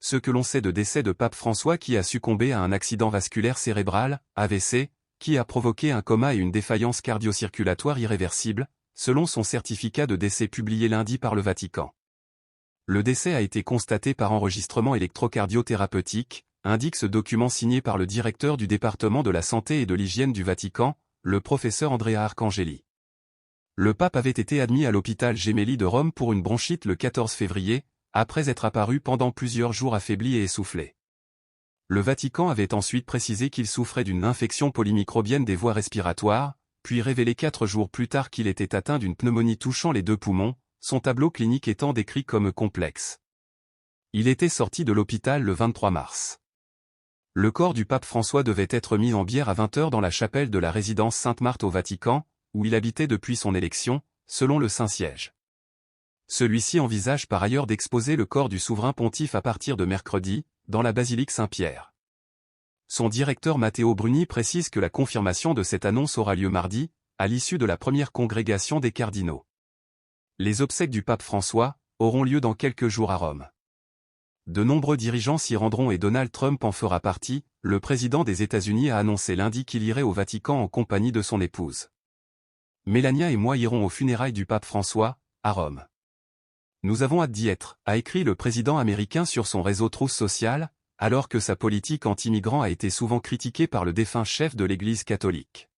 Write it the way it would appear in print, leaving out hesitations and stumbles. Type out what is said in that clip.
ce que l'on sait de décès de Pape François qui a succombé à un accident vasculaire cérébral, AVC, qui a provoqué un coma et une défaillance cardio-circulatoire irréversible, selon son certificat de décès publié lundi par le Vatican. Le décès a été constaté par enregistrement électrocardiothérapeutique, indique ce document signé par le directeur du département de la santé et de l'hygiène du Vatican, le professeur Andrea Arcangeli. Le pape avait été admis à l'hôpital Gemelli de Rome pour une bronchite le 14 février, après être apparu pendant plusieurs jours affaibli et essoufflé. Le Vatican avait ensuite précisé qu'il souffrait d'une infection polymicrobienne des voies respiratoires, puis révélé 4 jours plus tard qu'il était atteint d'une pneumonie touchant les 2 poumons, son tableau clinique étant décrit comme complexe. Il était sorti de l'hôpital le 23 mars. Le corps du pape François devait être mis en bière à 20 h dans la chapelle de la résidence Sainte-Marthe au Vatican, où il habitait depuis son élection, selon le Saint-Siège. Celui-ci envisage par ailleurs d'exposer le corps du souverain pontife à partir de mercredi, dans la basilique Saint-Pierre. Son directeur Matteo Bruni précise que la confirmation de cette annonce aura lieu mardi, à l'issue de la première congrégation des cardinaux. Les obsèques du pape François auront lieu dans quelques jours à Rome. De nombreux dirigeants s'y rendront et Donald Trump en fera partie. Le président des États-Unis a annoncé lundi qu'il irait au Vatican en compagnie de son épouse. Mélania et moi irons aux funérailles du pape François, à Rome. Nous avons hâte d'y être, a écrit le président américain sur son réseau Truth Social, alors que sa politique anti-migrants a été souvent critiquée par le défunt chef de l'Église catholique.